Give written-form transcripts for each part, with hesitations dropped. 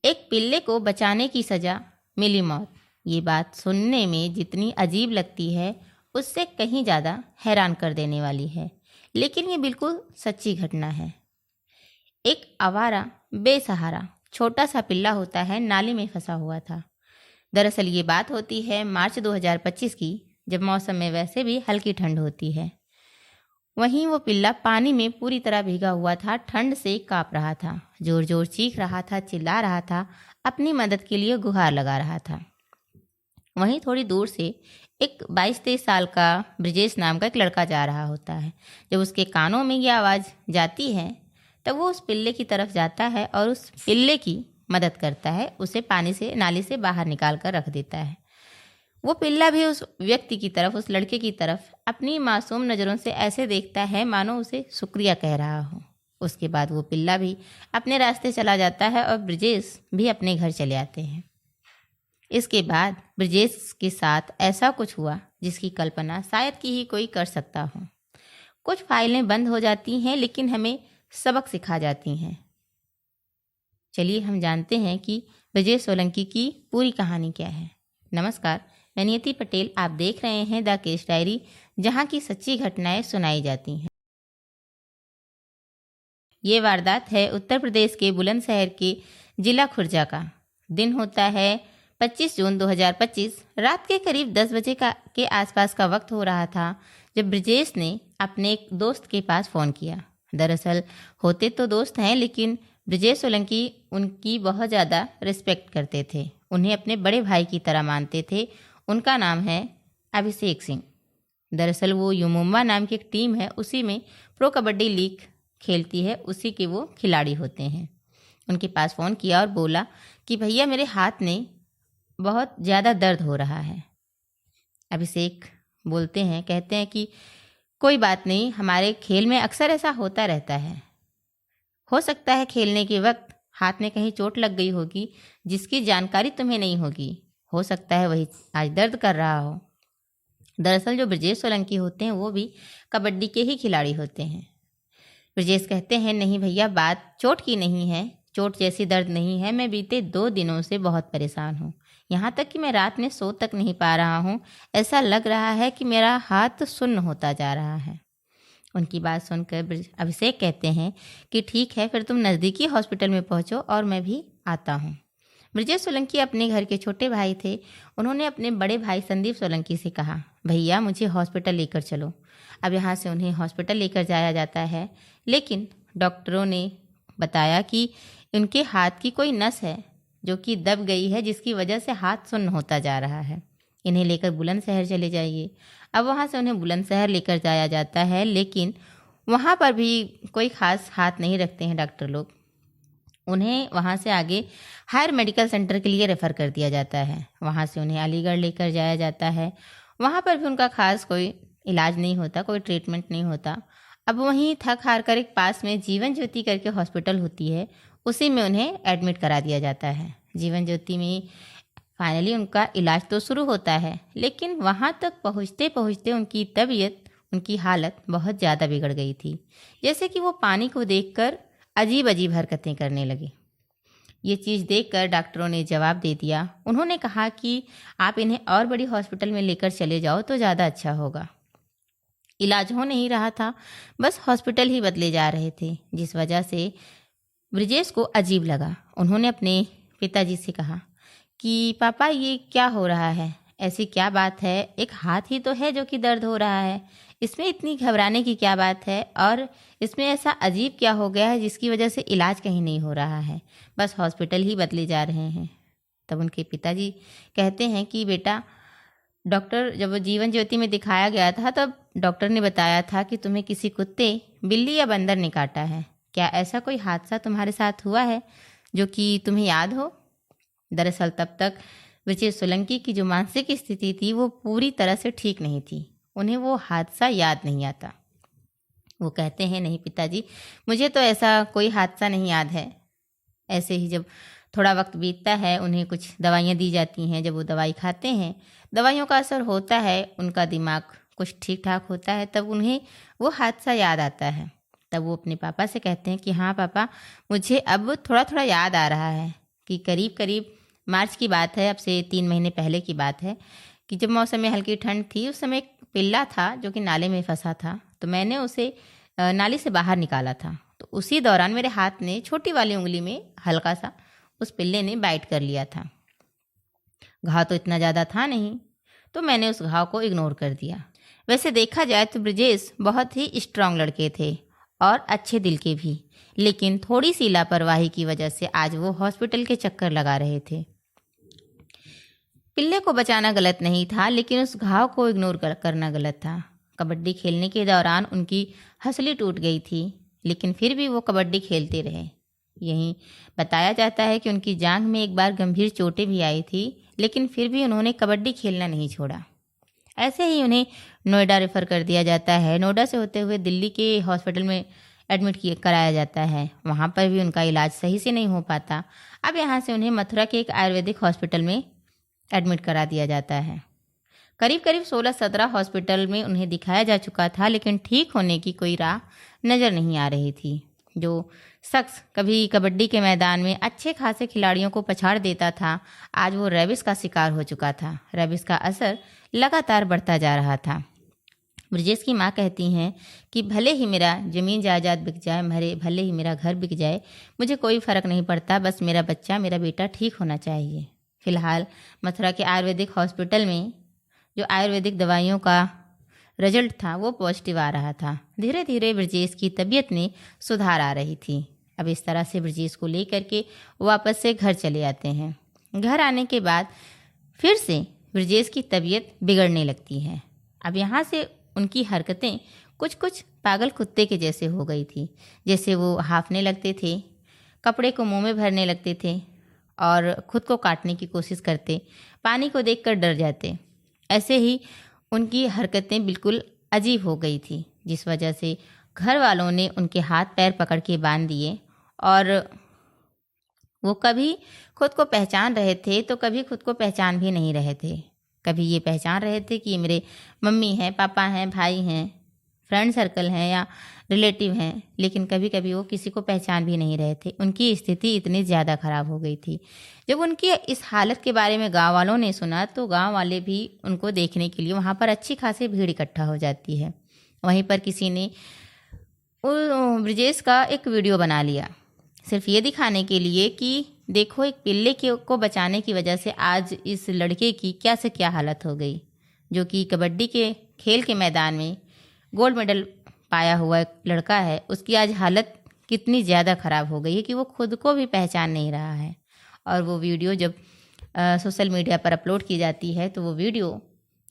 एक पिल्ले को बचाने की सजा, मिली मौत। ये बात सुनने में जितनी अजीब लगती है उससे कहीं ज़्यादा हैरान कर देने वाली है, लेकिन ये बिल्कुल सच्ची घटना है। एक आवारा बेसहारा छोटा सा पिल्ला होता है, नाली में फंसा हुआ था। दरअसल ये बात होती है मार्च 2025 की, जब मौसम में वैसे भी हल्की ठंड होती है। वहीं वो पिल्ला पानी में पूरी तरह भीगा हुआ था, ठंड से काँप रहा था, जोर जोर चीख रहा था, चिल्ला रहा था, अपनी मदद के लिए गुहार लगा रहा था। वहीं थोड़ी दूर से एक 22-23 साल का ब्रिजेश नाम का एक लड़का जा रहा होता है। जब उसके कानों में ये आवाज़ जाती है तब वो उस पिल्ले की तरफ जाता है और उस पिल्ले की मदद करता है, उसे पानी से, नाली से बाहर निकाल कर रख देता है। वो पिल्ला भी उस व्यक्ति की तरफ, उस लड़के की तरफ अपनी मासूम नज़रों से ऐसे देखता है मानो उसे शुक्रिया कह रहा हो। उसके बाद वो पिल्ला भी अपने रास्ते चला जाता है और ब्रिजेश भी अपने घर चले आते हैं। इसके बाद ब्रिजेश के साथ ऐसा कुछ हुआ जिसकी कल्पना शायद कि ही कोई कर सकता हो। कुछ फाइलें बंद हो जाती हैं, लेकिन हमें सबक सिखा जाती हैं। चलिए हम जानते हैं कि ब्रिजेश सोलंकी की पूरी कहानी क्या है। नमस्कार, मैं नियति पटेल। आप देख रहे हैं द केस डायरी, जहां की सच्ची घटनाएं सुनाई जाती हैं। ये वारदात है उत्तर प्रदेश के बुलंदशहर के जिला खुर्जा का। दिन होता है 25 जून 2025। रात के करीब 10 बजे के आसपास का वक्त हो रहा था जब ब्रिजेश ने अपने एक दोस्त के पास फ़ोन किया। दरअसल होते तो दोस्त हैं, लेकिन ब्रिजेश सोलंकी उनकी बहुत ज़्यादा रिस्पेक्ट करते थे, उन्हें अपने बड़े भाई की तरह मानते थे। उनका नाम है अभिषेक सिंह। दरअसल वो युमुम्बा नाम की एक टीम है, उसी में प्रो कबड्डी लीग खेलती है, उसी के वो खिलाड़ी होते हैं। उनके पास फ़ोन किया और बोला कि भैया मेरे हाथ में बहुत ज़्यादा दर्द हो रहा है। अभिषेक बोलते हैं, कहते हैं कि कोई बात नहीं, हमारे खेल में अक्सर ऐसा होता रहता है। हो सकता है खेलने के वक्त हाथ में कहीं चोट लग गई होगी जिसकी जानकारी तुम्हें नहीं होगी। हो सकता है वही आज दर्द कर रहा हो। दरअसल जो ब्रिजेश सोलंकी होते हैं वो भी कबड्डी के ही खिलाड़ी होते हैं। ब्रिजेश कहते हैं, नहीं भैया, बात चोट की नहीं है, चोट जैसी दर्द नहीं है। मैं बीते 2 दिनों से बहुत परेशान हूँ, यहाँ तक कि मैं रात में सो तक नहीं पा रहा हूँ। ऐसा लग रहा है कि मेरा हाथ सुन्न होता जा रहा है। उनकी बात सुनकर अभिषेक कहते हैं कि ठीक है, फिर तुम नज़दीकी हॉस्पिटल में पहुँचो और मैं भी आता हूँ। ब्रिजेश सोलंकी अपने घर के छोटे भाई थे। उन्होंने अपने बड़े भाई संदीप सोलंकी से कहा, भैया मुझे हॉस्पिटल लेकर चलो। अब यहाँ से उन्हें हॉस्पिटल लेकर जाया जाता है, लेकिन डॉक्टरों ने बताया कि उनके हाथ की कोई नस है जो कि दब गई है, जिसकी वजह से हाथ सुन्न होता जा रहा है। इन्हें लेकर बुलंदशहर चले जाइए। अब वहाँ से उन्हें बुलंदशहर लेकर जाया जाता है, लेकिन वहाँ पर भी कोई ख़ास हाथ नहीं रखते हैं डॉक्टर लोग। उन्हें वहाँ से आगे हायर मेडिकल सेंटर के लिए रेफ़र कर दिया जाता है। वहाँ से उन्हें अलीगढ़ लेकर जाया जाता है। वहाँ पर भी उनका ख़ास कोई इलाज नहीं होता, कोई ट्रीटमेंट नहीं होता। अब वहीं थक हार कर एक पास में जीवन ज्योति करके हॉस्पिटल होती है, उसी में उन्हें एडमिट करा दिया जाता है। जीवन ज्योति में फाइनली उनका इलाज तो शुरू होता है, लेकिन वहाँ तक पहुँचते पहुँचते उनकी तबीयत, उनकी हालत बहुत ज़्यादा बिगड़ गई थी। जैसे कि वो पानी को देखकर अजीब अजीब हरकतें करने लगे। ये चीज़ देखकर डॉक्टरों ने जवाब दे दिया। उन्होंने कहा कि आप इन्हें और बड़ी हॉस्पिटल में लेकर चले जाओ तो ज़्यादा अच्छा होगा। इलाज हो नहीं रहा था, बस हॉस्पिटल ही बदले जा रहे थे, जिस वजह से ब्रिजेश को अजीब लगा। उन्होंने अपने पिताजी से कहा कि पापा ये क्या हो रहा है, ऐसी क्या बात है, एक हाथ ही तो है जो कि दर्द हो रहा है, इसमें इतनी घबराने की क्या बात है, और इसमें ऐसा अजीब क्या हो गया है जिसकी वजह से इलाज कहीं नहीं हो रहा है, बस हॉस्पिटल ही बदले जा रहे हैं। तब उनके पिताजी कहते हैं कि बेटा, डॉक्टर जब वो जीवन ज्योति में दिखाया गया था तब डॉक्टर ने बताया था कि तुम्हें किसी कुत्ते, बिल्ली या बंदर ने काटा है। क्या ऐसा कोई हादसा तुम्हारे साथ हुआ है जो कि तुम्हें याद हो? दरअसल तब तक ब्रिजेश सोलंकी की जो मानसिक स्थिति थी वो पूरी तरह से ठीक नहीं थी। उन्हें वो हादसा याद नहीं आता। वो कहते हैं, नहीं पिताजी, मुझे तो ऐसा कोई हादसा नहीं याद है। ऐसे ही जब थोड़ा वक्त बीतता है, उन्हें कुछ दवाइयाँ दी जाती हैं। जब वो दवाई खाते हैं, दवाइयों का असर होता है, उनका दिमाग कुछ ठीक ठाक होता है, तब उन्हें वो हादसा याद आता है। तब वो अपने पापा से कहते हैं कि हाँ पापा, मुझे अब थोड़ा थोड़ा याद आ रहा है कि करीब करीब मार्च की बात है, अब से 3 महीने पहले की बात है कि जब मौसम में हल्की ठंड थी, उस समय एक पिल्ला था जो कि नाले में फंसा था। तो मैंने उसे नाली से बाहर निकाला था। तो उसी दौरान मेरे हाथ ने छोटी वाली उंगली में हल्का सा उस पिल्ले ने बाइट कर लिया था। घाव तो इतना ज़्यादा था नहीं, तो मैंने उस घाव को इग्नोर कर दिया। वैसे देखा जाए तो ब्रजेश बहुत ही स्ट्रांग लड़के थे और अच्छे दिल के भी, लेकिन थोड़ी सी लापरवाही की वजह से आज वो हॉस्पिटल के चक्कर लगा रहे थे। पिल्ले को बचाना गलत नहीं था, लेकिन उस घाव को इग्नोर करना गलत था। कबड्डी खेलने के दौरान उनकी हंसली टूट गई थी, लेकिन फिर भी वो कबड्डी खेलते रहे। यहीं बताया जाता है कि उनकी जांघ में एक बार गंभीर चोटें भी आई थी, लेकिन फिर भी उन्होंने कबड्डी खेलना नहीं छोड़ा। ऐसे ही उन्हें नोएडा रेफ़र कर दिया जाता है। नोएडा से होते हुए दिल्ली के हॉस्पिटल में एडमिट कराया जाता है। वहाँ पर भी उनका इलाज सही से नहीं हो पाता। अब यहाँ से उन्हें मथुरा के एक आयुर्वेदिक हॉस्पिटल में एडमिट करा दिया जाता है। करीब करीब 16-17 हॉस्पिटल में उन्हें दिखाया जा चुका था, लेकिन ठीक होने की कोई राह नज़र नहीं आ रही थी। जो शख्स कभी कबड्डी के मैदान में अच्छे खासे खिलाड़ियों को पछाड़ देता था, आज वो रेबिस का शिकार हो चुका था। रेबिस का असर लगातार बढ़ता जा रहा था। ब्रजेश की माँ कहती हैं कि भले ही मेरा ज़मीन जायदाद बिक जाए, भले ही मेरा घर बिक जाए, मुझे कोई फ़र्क नहीं पड़ता, बस मेरा बच्चा, मेरा बेटा ठीक होना चाहिए। फ़िलहाल मथुरा के आयुर्वेदिक हॉस्पिटल में जो आयुर्वेदिक दवाइयों का रिजल्ट था वो पॉजिटिव आ रहा था। धीरे धीरे ब्रजेश की तबीयत में सुधार आ रही थी। अब इस तरह से ब्रजेश को लेकर के वापस से घर चले आते हैं। घर आने के बाद फिर से ब्रजेश की तबीयत बिगड़ने लगती है। अब यहाँ से उनकी हरकतें कुछ पागल कुत्ते के जैसे हो गई थी। जैसे वो हाँफने लगते थे, कपड़े को मुंह में भरने लगते थे और खुद को काटने की कोशिश करते, पानी को देखकर डर जाते। ऐसे ही उनकी हरकतें बिल्कुल अजीब हो गई थी, जिस वजह से घर वालों ने उनके हाथ पैर पकड़ के बांध दिए और वो कभी खुद को पहचान रहे थे तो कभी खुद को पहचान भी नहीं रहे थे। कभी ये पहचान रहे थे कि ये मेरे मम्मी हैं, पापा हैं, भाई हैं, फ्रेंड सर्कल हैं या रिलेटिव हैं, लेकिन कभी कभी वो किसी को पहचान भी नहीं रहे थे। उनकी स्थिति इतनी ज़्यादा ख़राब हो गई थी। जब उनकी इस हालत के बारे में गांव वालों ने सुना तो गांव वाले भी उनको देखने के लिए वहाँ पर अच्छी खासी भीड़ इकट्ठा हो जाती है। वहीं पर किसी ने ब्रजेश का एक वीडियो बना लिया, सिर्फ ये दिखाने के लिए कि देखो एक पिल्ले को बचाने की वजह से आज इस लड़के की क्या से क्या हालत हो गई, जो कि कबड्डी के खेल के मैदान में गोल्ड मेडल पाया हुआ एक लड़का है। उसकी आज हालत कितनी ज़्यादा ख़राब हो गई है कि वो खुद को भी पहचान नहीं रहा है। और वो वीडियो जब सोशल मीडिया पर अपलोड की जाती है तो वो वीडियो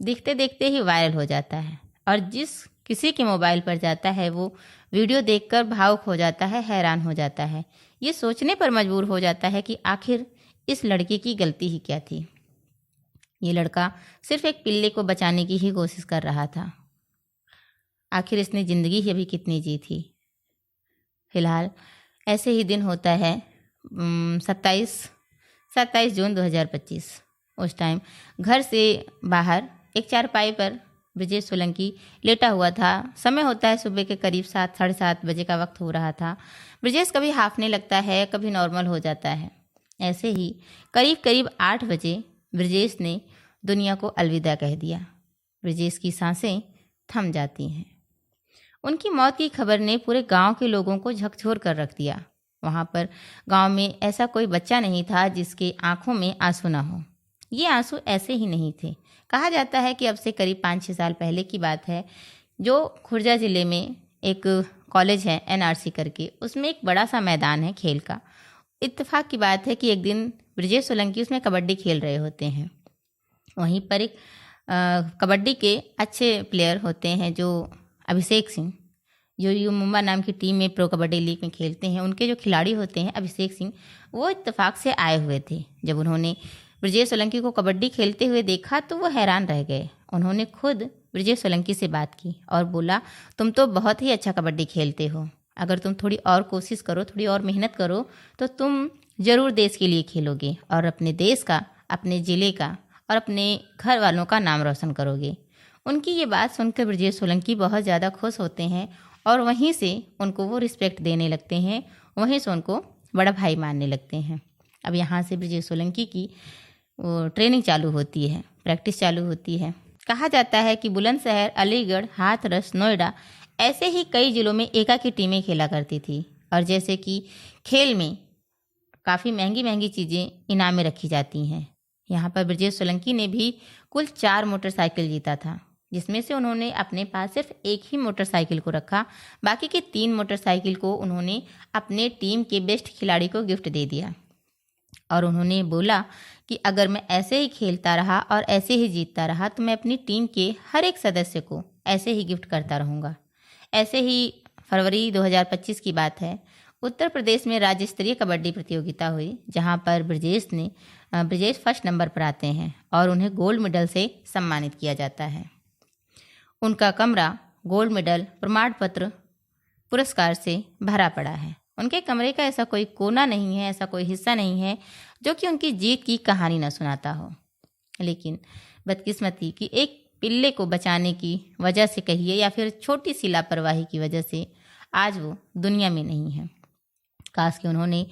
देखते देखते ही वायरल हो जाता है और जिस किसी के मोबाइल पर जाता है वो वीडियो देखकर भावुक हो जाता है, हैरान हो जाता है। ये सोचने पर मजबूर हो जाता है कि आखिर इस लड़के की गलती ही क्या थी। ये लड़का सिर्फ एक पिल्ले को बचाने की ही कोशिश कर रहा था। आखिर इसने ज़िंदगी ही अभी कितनी जी थी। फिलहाल ऐसे ही दिन होता है 27 जून 2025। उस टाइम घर से बाहर एक चारपाई पर ब्रजेश सोलंकी लेटा हुआ था। समय होता है सुबह के करीब 7 साढ़े 7 बजे का वक्त हो रहा था। ब्रजेश कभी हाँफने लगता है, कभी नॉर्मल हो जाता है। ऐसे ही करीब 8 बजे ब्रजेश ने दुनिया को अलविदा कह दिया। ब्रजेश की सांसें थम जाती हैं। उनकी मौत की खबर ने पूरे गांव के लोगों को झकझोर कर रख दिया। वहाँ पर गांव में ऐसा कोई बच्चा नहीं था जिसके आंखों में आंसू ना हो। ये आंसू ऐसे ही नहीं थे। कहा जाता है कि अब से करीब 5-6 साल पहले की बात है, जो खुर्जा ज़िले में एक कॉलेज है NRC करके, उसमें एक बड़ा सा मैदान है खेल का। इत्तेफाक की बात है कि एक दिन ब्रजेश सोलंकी उसमें कबड्डी खेल रहे होते हैं। वहीं पर एक कबड्डी के अच्छे प्लेयर होते हैं जो अभिषेक सिंह, जो यू मुंबा नाम की टीम में प्रो कबड्डी लीग में खेलते हैं। उनके जो खिलाड़ी होते हैं अभिषेक सिंह, वो इत्तेफाक से आए हुए थे। जब उन्होंने ब्रजेश सोलंकी को कबड्डी खेलते हुए देखा तो वो हैरान रह गए। उन्होंने खुद ब्रजेश सोलंकी से बात की और बोला, तुम तो बहुत ही अच्छा कबड्डी खेलते हो, अगर तुम थोड़ी और कोशिश करो, थोड़ी और मेहनत करो तो तुम ज़रूर देश के लिए खेलोगे और अपने देश का, अपने ज़िले का और अपने घर वालों का नाम रोशन करोगे। उनकी ये बात सुनकर ब्रजेश सोलंकी बहुत ज़्यादा खुश होते हैं और वहीं से उनको वो रिस्पेक्ट देने लगते हैं, वहीं से उनको बड़ा भाई मानने लगते हैं। अब यहाँ से ब्रिजेश सोलंकी की ट्रेनिंग चालू होती है, प्रैक्टिस चालू होती है। कहा जाता है कि बुलंदशहर, अलीगढ़, हाथरस, नोएडा ऐसे ही कई जिलों में एका की टीमें खेला करती थी। और जैसे कि खेल में काफ़ी महंगी महंगी चीज़ें इनाम में रखी जाती हैं, यहाँ पर ब्रिजेश सोलंकी ने भी कुल 4 मोटरसाइकिल जीता था, जिसमें से उन्होंने अपने पास सिर्फ एक ही मोटरसाइकिल को रखा, बाकी की 3 मोटरसाइकिल को उन्होंने अपने टीम के बेस्ट खिलाड़ी को गिफ्ट दे दिया। और उन्होंने बोला कि अगर मैं ऐसे ही खेलता रहा और ऐसे ही जीतता रहा तो मैं अपनी टीम के हर एक सदस्य को ऐसे ही गिफ्ट करता रहूँगा। ऐसे ही फरवरी 2025 की बात है, उत्तर प्रदेश में राज्य स्तरीय कबड्डी प्रतियोगिता हुई, जहां पर ब्रिजेश फर्स्ट नंबर पर आते हैं और उन्हें गोल्ड मेडल से सम्मानित किया जाता है। उनका कमरा गोल्ड मेडल, प्रमाण पत्र, पुरस्कार से भरा पड़ा है। उनके कमरे का ऐसा कोई कोना नहीं है, ऐसा कोई हिस्सा नहीं है जो कि उनकी जीत की कहानी न सुनाता हो। लेकिन बदकिस्मती कि एक पिल्ले को बचाने की वजह से कहिए या फिर छोटी सी लापरवाही की वजह से आज वो दुनिया में नहीं है। काश कि उन्होंने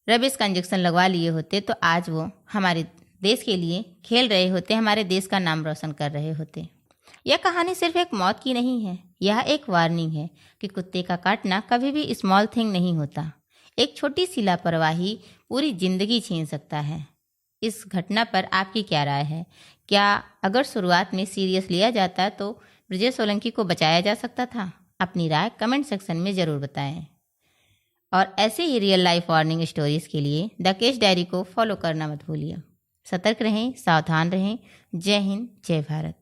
रेबीज का इंजेक्शन लगवा लिए होते तो आज वो हमारे देश के लिए खेल रहे होते, हमारे देश का नाम रोशन कर रहे होते। यह कहानी सिर्फ एक मौत की नहीं है, यह एक वार्निंग है कि कुत्ते का काटना कभी भी स्मॉल थिंग नहीं होता। एक छोटी सी लापरवाही पूरी जिंदगी छीन सकता है। इस घटना पर आपकी क्या राय है? क्या अगर शुरुआत में सीरियस लिया जाता तो ब्रिजेश सोलंकी को बचाया जा सकता था? अपनी राय कमेंट सेक्शन में ज़रूर बताएं। और ऐसे ही रियल लाइफ वार्निंग स्टोरीज के लिए द केस डायरी को फॉलो करना मत भूलिए। सतर्क रहें, सावधान रहें। जय हिंद, जय भारत।